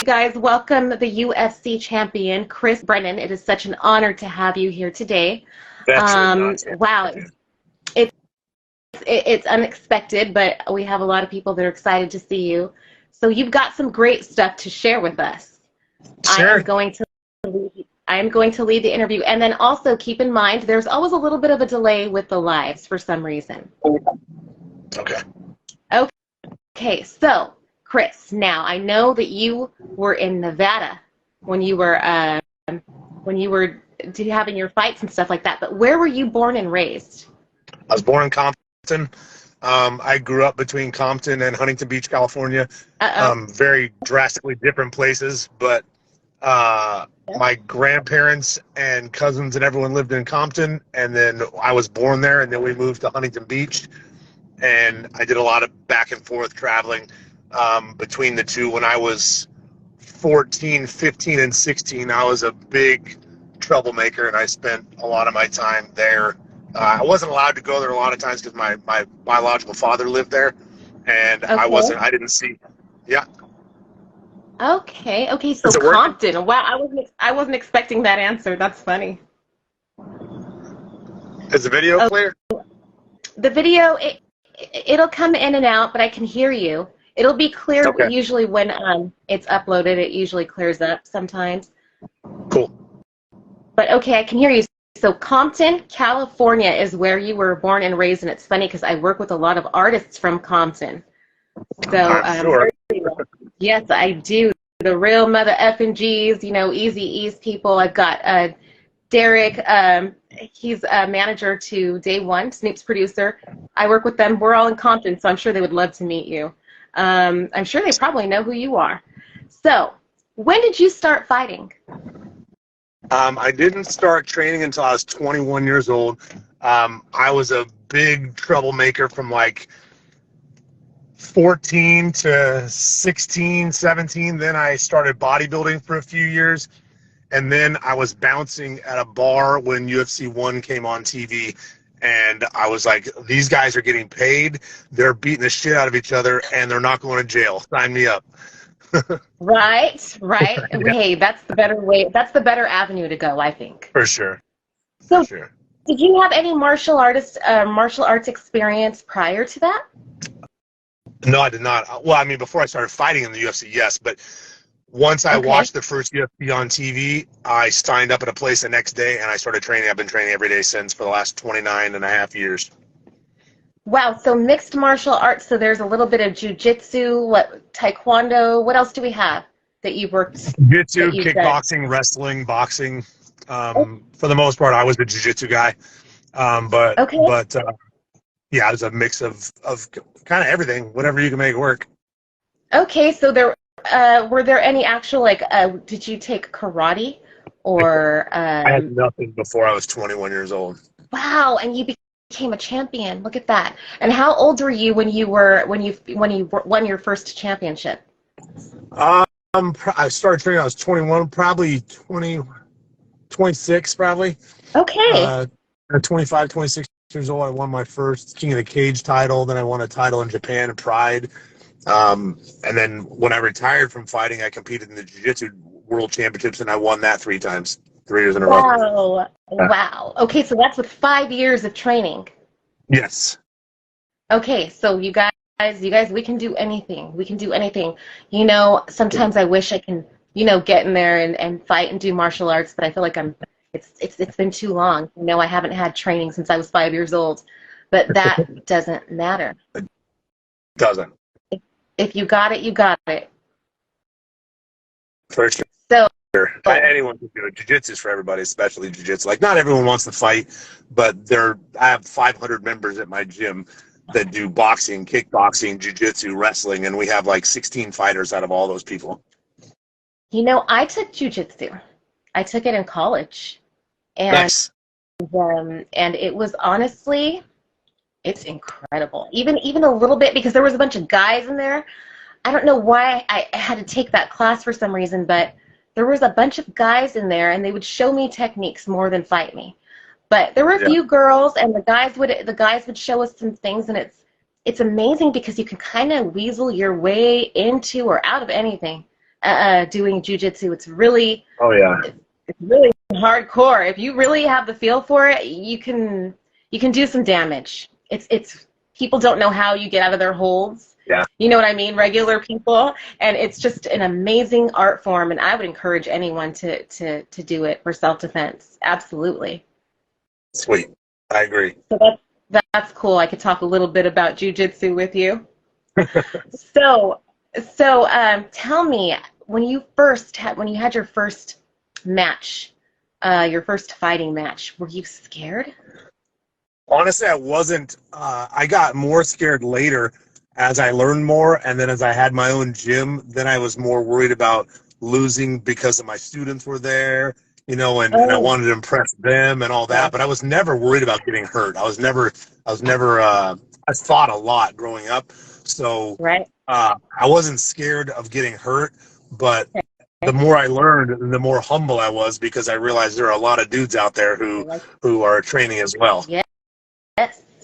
Guys, welcome the UFC champion, Brennan. It is such an honor to have you here today. Wow, it's unexpected, but we have a lot of people that are excited to see you. So you've got some great stuff to share with us. Sure. I am going to lead the interview, and then also keep in mind there's always a little bit of a delay with the lives for some reason. Okay. Okay, so Chris, now I know that you were in Nevada when you were having your fights and stuff like that. But where were you born and raised? I was born in Compton. I grew up between Compton and Huntington Beach, California. Very drastically different places, but my grandparents and cousins and everyone lived in Compton, and then I was born there, and then we moved to Huntington Beach, and I did a lot of back and forth traveling between the two. When I was 14, 15, and 16, I was a big troublemaker, and I spent a lot of my time there. I wasn't allowed to go there a lot of times because my biological father lived there, and Okay. I didn't see. Yeah. Okay, so Compton. Wow, I wasn't expecting that answer. That's funny. Is the video clear? The video, it'll come in and out, but I can hear you. It'll be clear usually when it's uploaded. It usually clears up sometimes. Cool. But okay, I can hear you. So Compton, California is where you were born and raised, and it's funny because I work with a lot of artists from Compton. So Sure. Yes, I do. The real mother effing G's, Easy E's people. I've got Derek. He's a manager to Day One, Snoop's producer. I work with them. We're all in Compton, so I'm sure they would love to meet you. I'm sure they probably know who you are. So, when did you start fighting? I didn't start training until I was 21 years old. I was a big troublemaker from like 14 to 16, 17. Then I started bodybuilding for a few years. And then I was bouncing at a bar when UFC 1 came on TV. And I was like, these guys are getting paid. They're beating the shit out of each other, and they're not going to jail. Sign me up. Right. Yeah. Hey, that's the better way. That's the better avenue to go, I think. For sure. So, did you have any martial arts experience prior to that? No, I did not. Well, I mean, before I started fighting in the UFC, yes. But once I watched the first UFC on TV, I signed up at a place the next day, and I started training. I've been training every day since for the last 29 and a half years. Wow, so mixed martial arts. So there's a little bit of jiu-jitsu, taekwondo. What else do we have that you've worked? Jiu-jitsu, kickboxing, wrestling, boxing. For the most part, I was the jiu-jitsu guy. Yeah, it was a mix of kind of everything, whatever you can make work. Okay, so were there any actual, did you take karate or? I had nothing before I was 21 years old. Wow, and you became a champion. Look at that. And how old were you when you won your first championship? I started training when I was 21, probably 26, probably. Okay. 25, 26 years old, I won my first King of the Cage title. Then I won a title in Japan at Pride. And then when I retired from fighting, I competed in the Jiu-Jitsu World Championships, and I won that 3 times, 3 years in a row. Wow. Okay, so that's with 5 years of training. Yes. Okay, so you guys, we can do anything. We can do anything. Sometimes I wish I can, get in there and fight and do martial arts, but I feel like it's been too long. I haven't had training since I was 5 years old, but that doesn't matter. It doesn't. If you got it, you got it. For sure. So anyone can do it. Jiu-jitsu is for everybody, especially jiu-jitsu. Like, not everyone wants to fight, but I have 500 members at my gym that do boxing, kickboxing, jiu-jitsu, wrestling, and we have like 16 fighters out of all those people. I took jiu-jitsu. I took it in college. And Nice. And it was honestly, it's incredible. Even a little bit, because there was a bunch of guys in there. I don't know why I had to take that class for some reason, but there was a bunch of guys in there, and they would show me techniques more than fight me. But there were a few girls, and the guys would show us some things, and it's amazing because you can kind of weasel your way into or out of anything doing jiu-jitsu. It's really it's really hardcore. If you really have the feel for it, you can do some damage. It's people don't know how you get out of their holds. Yeah. You know what I mean? Regular people. And it's just an amazing art form, and I would encourage anyone to do it for self-defense. Absolutely. Sweet. I agree. So that's cool. I could talk a little bit about jiu-jitsu with you. So tell me, when you had your first match, your first fighting match, were you scared? Honestly, I wasn't. I got more scared later as I learned more, and then as I had my own gym, then I was more worried about losing because of my students were there, and I wanted to impress them and all that. But I was never worried about getting hurt. I fought a lot growing up, so I wasn't scared of getting hurt. But the more I learned, the more humble I was, because I realized there are a lot of dudes out there who are training as well. Yeah.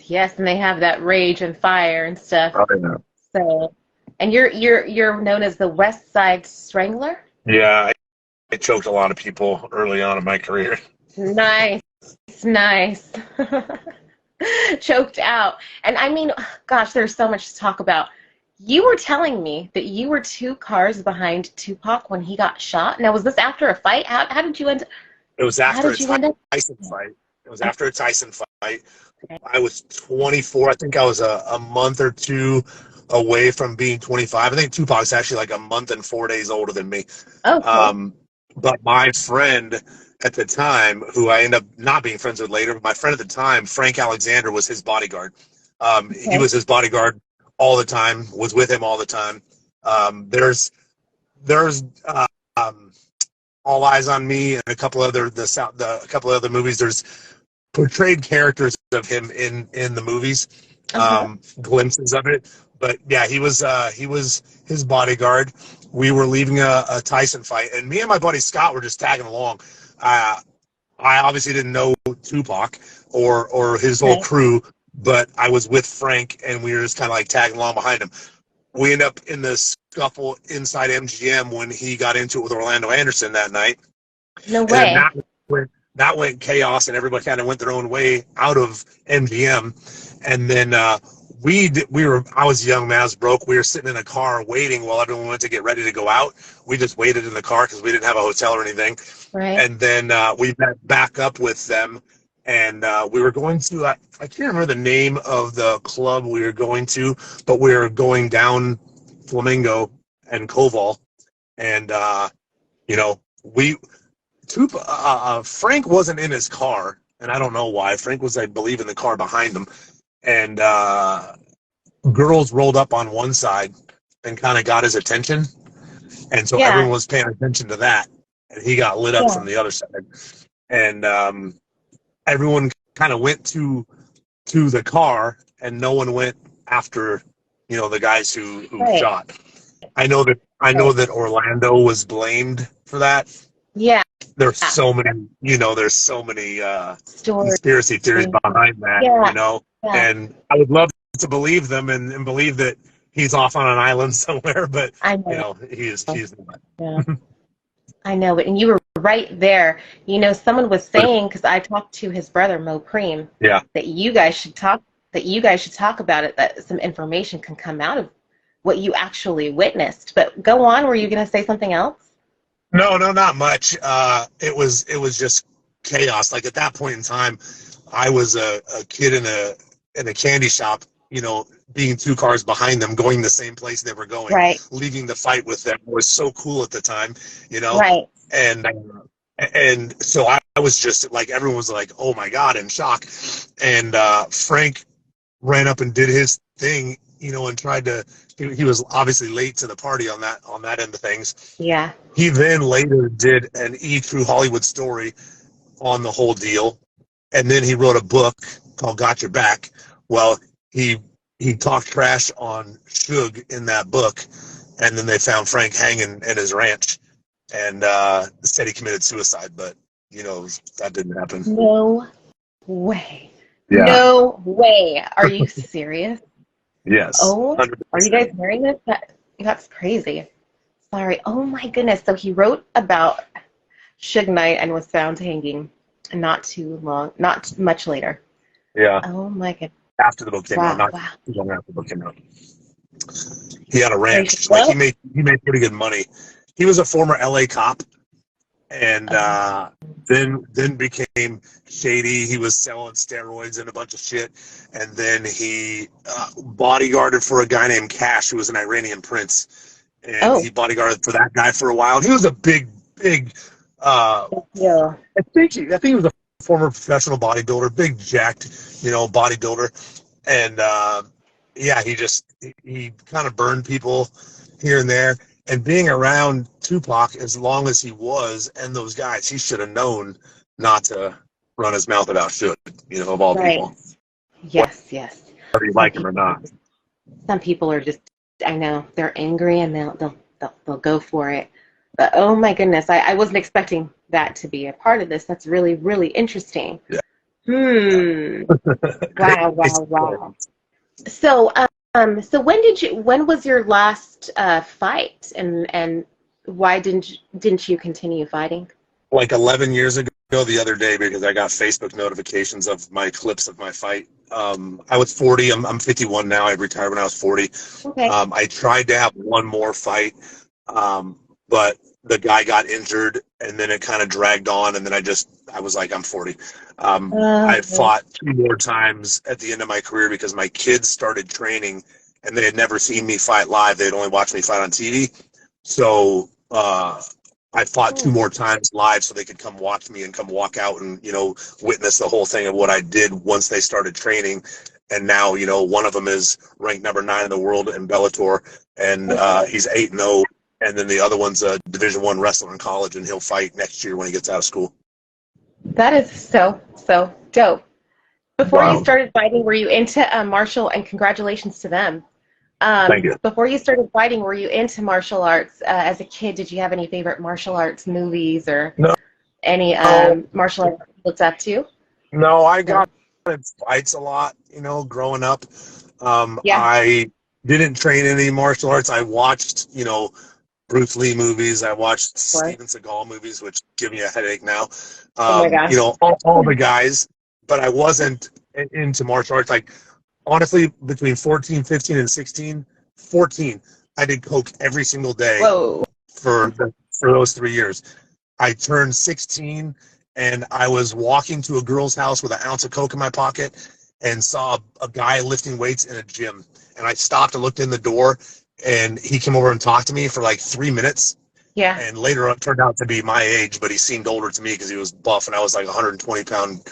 Yes, and they have that rage and fire and stuff. Oh, yeah. So, and you're known as the Westside Strangler? Yeah, I choked a lot of people early on in my career. Nice. Choked out. And I mean, gosh, there's so much to talk about. You were telling me that you were 2 cars behind Tupac when he got shot. Now, was this after a fight? How did you end up? It was after a Tyson fight. It was after a Tyson fight. I was 24. I think I was a month or 2 away from being 25. I think Tupac's actually like a month and 4 days older than me. Okay. But my friend at the time, who I ended up not being friends with later, but my friend at the time, Frank Alexander, was his bodyguard. He was his bodyguard all the time, was with him all the time. There's All Eyes on Me and a couple other movies. There's portrayed characters of him in the movies, glimpses of it. But yeah, he was his bodyguard. We were leaving a Tyson fight, and me and my buddy Scott were just tagging along. I obviously didn't know Tupac or his whole crew, but I was with Frank, and we were just kind of like tagging along behind him. We end up in the scuffle inside MGM when he got into it with Orlando Anderson that night. No way. And that went chaos, and everybody kind of went their own way out of MGM. And then I was young, man, I was broke. We were sitting in a car waiting while everyone went to get ready to go out. We just waited in the car because we didn't have a hotel or anything. Right. And then we met back up with them, and we were going to, I can't remember the name of the club we were going to, but we were going down Flamingo and Koval. And, Frank wasn't in his car, and I don't know why. Frank was, I believe, in the car behind him. And girls rolled up on one side and kind of got his attention. And so everyone was paying attention to that. And he got lit up from the other side. And everyone kind of went to the car, and no one went after, the guys who shot. I know that Orlando was blamed for that. Yeah. There's so many conspiracy theories behind that, Yeah. And I would love to believe them and believe that he's off on an island somewhere, but he's not. Yeah. I know it, and you were right there. Someone was saying, because I talked to his brother Mo Preem, that you guys should talk about it, that some information can come out of what you actually witnessed. But go on, were you going to say something else? No, not much. It was just chaos. Like at that point in time, I was a kid in a candy shop, being 2 cars behind them, going the same place they were going, leaving the fight with them was so cool at the time, Right. And so I was just like, everyone was like, oh my God, in shock. And Frank ran up and did his thing, and tried to. He was obviously late to the party on that end of things. Yeah. He then later did an True Hollywood story on the whole deal, and then he wrote a book called Got Your Back. Well, he talked trash on Suge in that book, and then they found Frank hanging in his ranch, and said he committed suicide, but that didn't happen. No way. Yeah. No way. Are you serious? Yes. Oh, 100%. are you guys hearing this? That's crazy. Sorry. Oh my goodness. So he wrote about Suge Knight and was found hanging not much later. Yeah. Oh my goodness. After the book came out, Wow, not wow. too long after the book came out. He had a ranch. Gracious. Like Well, he made pretty good money. He was a former LA cop, and then became shady. He was selling steroids and a bunch of shit, and then he bodyguarded for a guy named Cash, who was an Iranian prince, and he bodyguarded for that guy for a while. He was a big. yeah. I think he was a former professional bodybuilder, big jacked, bodybuilder, and yeah, he kind of burned people here and there. And being around Tupac as long as he was and those guys, he should have known not to run his mouth about shit, of all people. Yes, yes. Whether you like him or not. Some people are just, I know, they're angry and they'll go for it. But oh my goodness, I wasn't expecting that to be a part of this. That's really, really interesting. Yeah. Wow. So, so when was your last fight, and why didn't you continue fighting? Like 11 years ago the other day, because I got Facebook notifications of my clips of my fight. I was 40. I'm 51 now. I retired when I was 40. Okay. I tried to have one more fight, but the guy got injured, and then it kind of dragged on, and then I was like, I'm 40. I fought 2 more times at the end of my career because my kids started training, and they had never seen me fight live. They had only watched me fight on TV. So I fought 2 more times live so they could come watch me and come walk out and, witness the whole thing of what I did once they started training. And now, one of them is ranked number 9 in the world in Bellator, and he's 8-0. And then the other one's a Division I wrestler in college, and he'll fight next year when he gets out of school. That is so dope. Before Wow. you started fighting, were you into martial? And congratulations to them. Thank you. Before you started fighting, were you into martial arts as a kid? Did you have any favorite martial arts movies or any martial arts you looked up to? No, I got in fights a lot, growing up. I didn't train any martial arts. I watched, Bruce Lee movies. I watched Steven Seagal movies, which give me a headache now. Oh my gosh. All the guys, but I wasn't into martial arts. Like, honestly, between 14, 15, and 16, 14, I did coke every single day. Whoa. For those 3 years. I turned 16, and I was walking to a girl's house with an ounce of coke in my pocket and saw a guy lifting weights in a gym. And I stopped and looked in the door, and he came over and talked to me for like 3 minutes. Yeah. And later it turned out to be my age, but he seemed older to me because he was buff, and I was like a 120-pound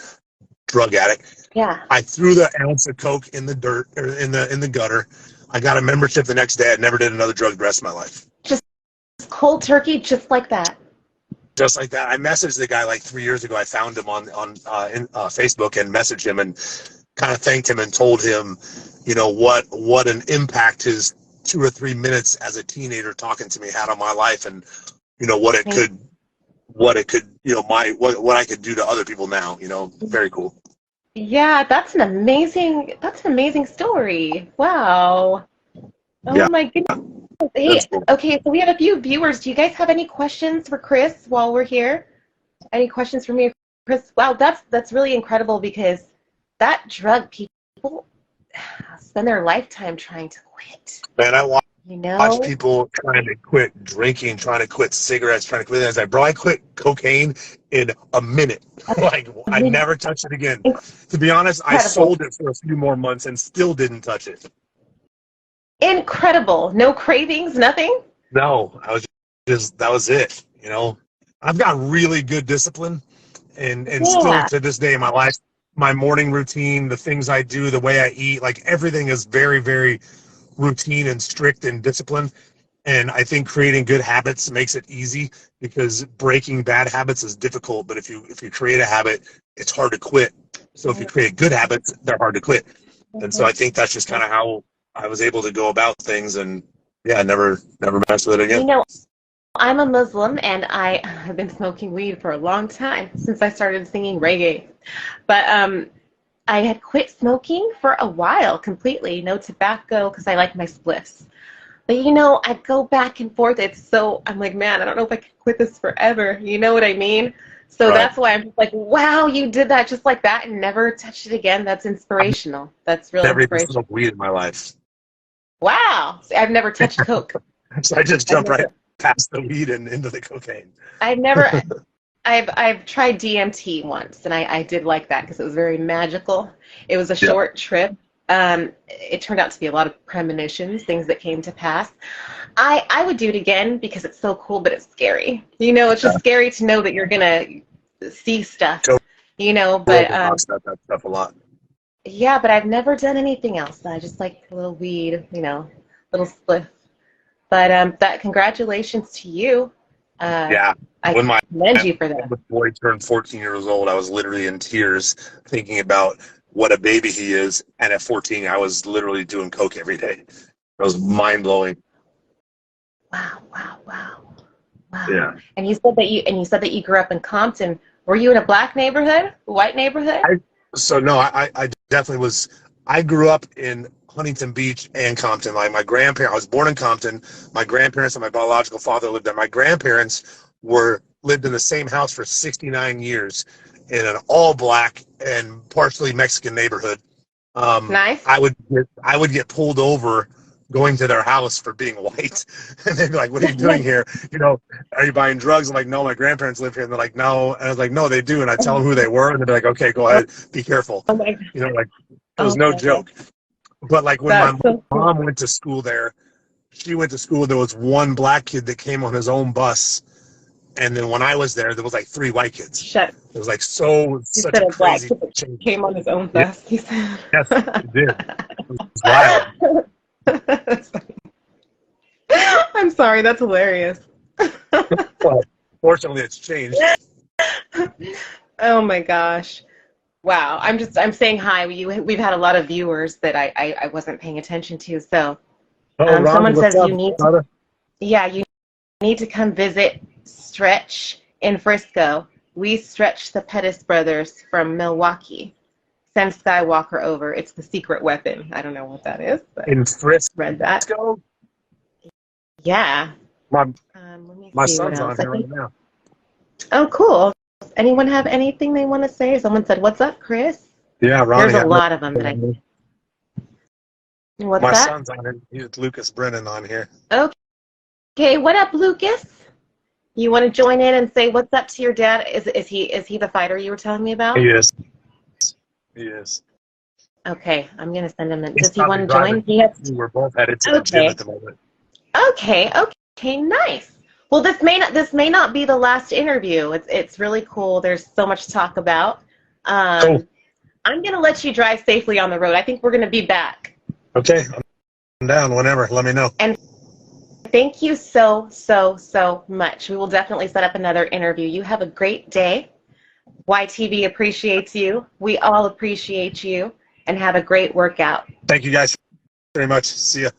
drug addict. Yeah. I threw the ounce of coke in the dirt, or in the gutter. I got a membership the next day. I never did another drug the rest of my life. Just cold turkey, just like that. Just like that. I messaged the guy like 3 years ago. I found him on Facebook and messaged him and kind of thanked him and told him, what an impact his 2 or 3 minutes as a teenager talking to me had on my life, and what I could do to other people now. Very cool. Yeah, that's an amazing story. Wow. Oh my goodness. Hey, Cool. okay, so we have a few viewers. Do you guys have any questions for Chris while we're here? Any questions for me, Chris? Wow, that's really incredible, because that drug, people spend their lifetime trying to quit. Man, I watch people trying to quit drinking, trying to quit cigarettes, trying to quit. It's like, bro, I quit cocaine in a minute. Like, I never touched it again. To be honest, I sold it for a few more months and still didn't touch it. Incredible. No cravings, nothing? No, that was it. I've got really good discipline, and still to this day in my life, my morning routine, the things I do, the way I eat, like everything is very, very routine and strict and disciplined. And I think creating good habits makes it easy, because breaking bad habits is difficult. But if you create a habit, it's hard to quit. So if you create good habits, they're hard to quit. And so I think that's just kind of how I was able to go about things, and never messed with it again. I'm a Muslim, and I have been smoking weed for a long time, since I started singing reggae. But I had quit smoking for a while completely, no tobacco, because I like my spliffs. But I go back and forth. I'm like, man, I don't know if I can quit this forever. You know what I mean? So Right. that's why I'm just like, wow, you did that just like that and never touched it again. That's I've inspirational. That's real never even inspirational. smoked weed in my life. Wow. See, I've never touched coke. So I just I've jumped right never, past the weed and into the cocaine. I've never, I've tried DMT once, and I did like that because it was very magical. It was a Yeah. short trip. It turned out to be a lot of premonitions, things that came to pass. I would do it again because it's so cool, but it's scary. It's just scary to know that you're gonna see stuff. Joe But Rogan talks about that stuff a lot. yeah, but I've never done anything else. I just like a little weed, little spliff. But that congratulations to you. Yeah. I When my commend you for that. boy turned 14 years old, I was literally in tears thinking about what a baby he is. And at 14, I was literally doing coke every day. It was mind blowing. Wow, wow, wow, wow. Yeah. And you said that you grew up in Compton. Were you in a black neighborhood, white neighborhood? I definitely was. I grew up in Huntington Beach and Compton. Like my grandparents, I was born in Compton. My grandparents and my biological father lived there. My grandparents lived in the same house for 69 years in an all black and partially Mexican neighborhood. Nice. I would get pulled over going to their house for being white, and they'd be like, "What are you doing here? Are you buying drugs?" I'm like, "No, my grandparents live here." And they're like, "No," and I was like, "No, they do." And I tell them who they were, and they'd be like, "Okay, go ahead, be careful." Oh my, Like it was oh no my God. joke. But like when my That's so cool. mom went to school there, she went to school. There was one black kid that came on his own bus, and then when I was there was like three white kids. Shut. It was like You such said a a black crazy kid change. came on his own Yeah, bus. He said. yes, it did. It was wild. I'm sorry. That's hilarious. But fortunately, it's changed. Oh my gosh. Wow. I'm saying hi. We've had a lot of viewers that I wasn't paying attention to. So Oh, Rhonda, someone what's says up, you need to, brother? yeah, you need to come visit Stretch in Frisco. We Stretch the Pettis brothers from Milwaukee. Send Skywalker over. It's the secret weapon. I don't know what that is, but In read that. Frisco? Yeah. My Let me my see what son's on else. I here right think. now. Oh, cool. Anyone have anything they want to say? Someone said, "What's up, Chris?" Yeah, There's Ronnie. a lot of them that I. What's My that? son's on here. He's Lucas Brennan on here. Okay. What up, Lucas? You want to join in and say what's up to your dad? Is he the fighter you were telling me He about? is. He is. Okay, I'm gonna send him. He's Does he probably want to join? driving. He has. We're both headed to the gym Okay. at the moment. Okay, nice. Well, this may not be the last interview. It's really cool. There's so much to talk about. Cool. I'm gonna let you drive safely on the road. I think we're gonna be back. Okay. I'm down whenever. Let me know. And thank you so much. We will definitely set up another interview. You have a great day. YTV appreciates you. We all appreciate you. And have a great workout. Thank you guys very much. See ya.